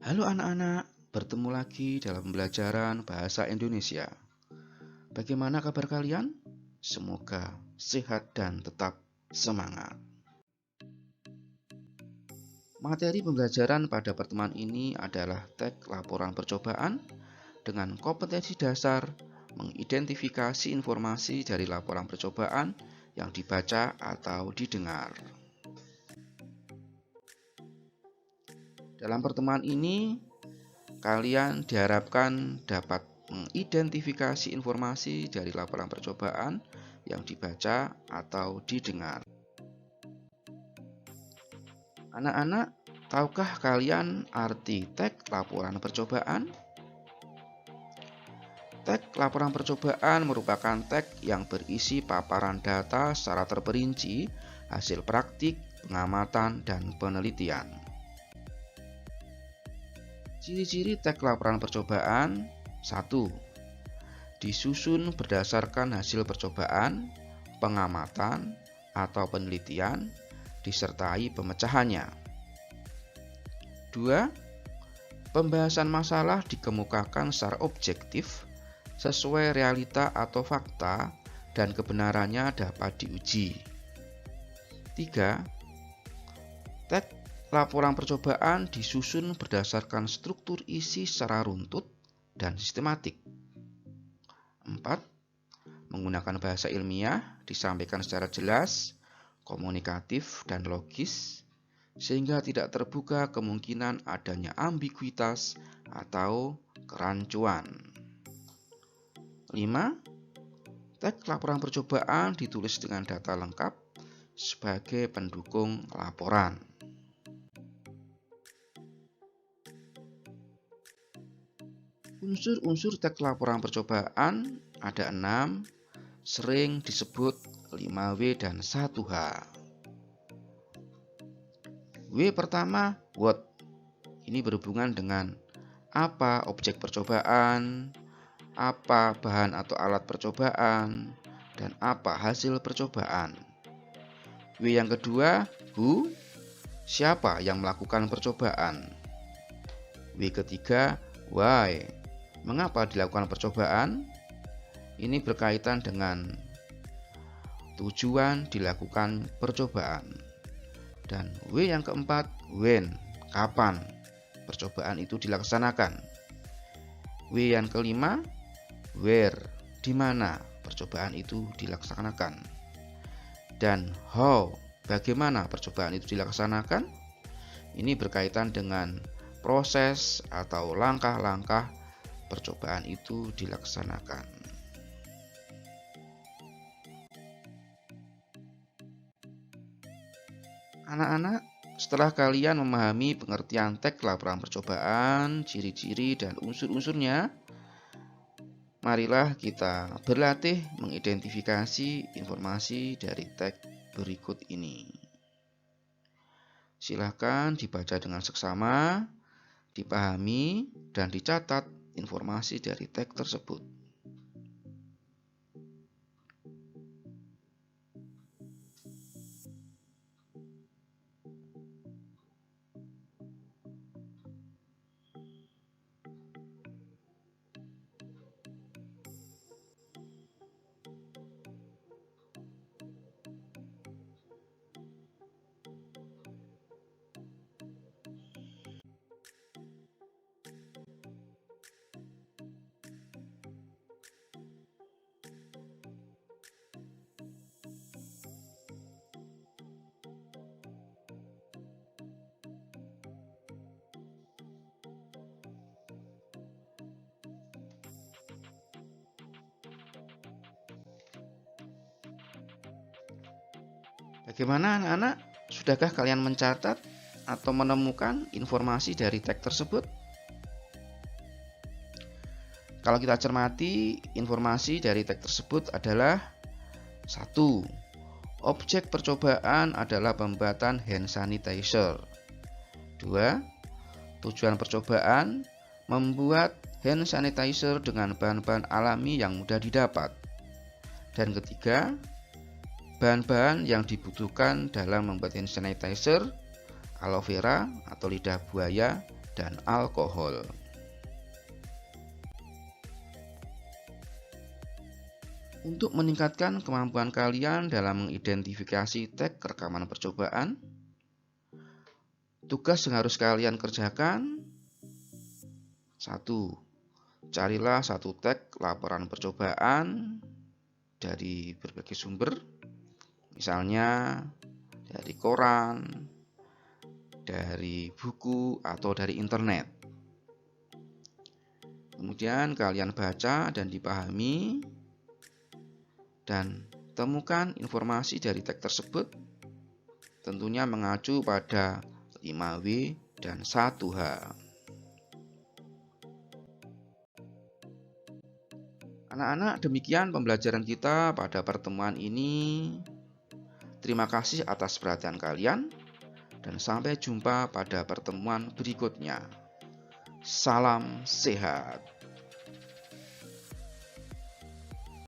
Halo anak-anak, bertemu lagi dalam pembelajaran bahasa Indonesia. Bagaimana kabar kalian? Semoga sehat dan tetap semangat. Materi pembelajaran pada pertemuan ini adalah teks laporan percobaan dengan kompetensi dasar mengidentifikasi informasi dari laporan percobaan yang dibaca atau didengar. Dalam pertemuan ini, kalian diharapkan dapat mengidentifikasi informasi dari laporan percobaan yang dibaca atau didengar. Anak-anak, tahukah kalian arti teks laporan percobaan? Teks laporan percobaan merupakan teks yang berisi paparan data secara terperinci, hasil praktik, pengamatan, dan penelitian. Ciri-ciri teks laporan percobaan: 1. Disusun berdasarkan hasil percobaan, pengamatan, atau penelitian, disertai pemecahannya. 2. Pembahasan masalah dikemukakan secara objektif, sesuai realita atau fakta, dan kebenarannya dapat diuji. 3. Teks laporan percobaan disusun berdasarkan struktur isi secara runtut dan sistematik. 4. Menggunakan bahasa ilmiah, disampaikan secara jelas, komunikatif, dan logis, sehingga tidak terbuka kemungkinan adanya ambiguitas atau kerancuan. 5. Teks laporan percobaan ditulis dengan data lengkap sebagai pendukung laporan. Unsur-unsur teks laporan percobaan ada 6, sering disebut 5W dan 1H. W pertama, what. Ini berhubungan dengan apa objek percobaan, apa bahan atau alat percobaan, dan apa hasil percobaan. W yang kedua, who. Siapa yang melakukan percobaan. W ketiga, why. Mengapa dilakukan percobaan? Ini berkaitan dengan tujuan dilakukan percobaan. Dan W yang keempat, when. Kapan percobaan itu dilaksanakan. W yang kelima, where. Di mana percobaan itu dilaksanakan. Dan how. Bagaimana percobaan itu dilaksanakan? Ini berkaitan dengan proses atau langkah-langkah percobaan itu dilaksanakan. Anak-anak, setelah kalian memahami pengertian teks laporan percobaan, ciri-ciri dan unsur-unsurnya, marilah kita berlatih mengidentifikasi informasi dari teks berikut ini. Silakan dibaca dengan seksama, dipahami, dan dicatat informasi dari teks tersebut. Bagaimana anak-anak? Sudahkah kalian mencatat atau menemukan informasi dari teks tersebut? Kalau kita cermati, informasi dari teks tersebut adalah 1. Objek percobaan adalah pembuatan hand sanitizer. 2. Tujuan percobaan membuat hand sanitizer dengan bahan-bahan alami yang mudah didapat. Dan ketiga, bahan-bahan yang dibutuhkan dalam membuat hand sanitizer: aloe vera atau lidah buaya dan alkohol. Untuk meningkatkan kemampuan kalian dalam mengidentifikasi tag rekaman percobaan, tugas yang harus kalian kerjakan: 1. Carilah satu tag laporan percobaan dari berbagai sumber, misalnya dari koran, dari buku, atau dari internet. Kemudian kalian baca dan dipahami, dan temukan informasi dari tag tersebut, tentunya mengacu pada 5W dan 1H. Anak-anak, demikian pembelajaran kita pada pertemuan ini. Terima kasih atas perhatian kalian, dan sampai jumpa pada pertemuan berikutnya. Salam sehat.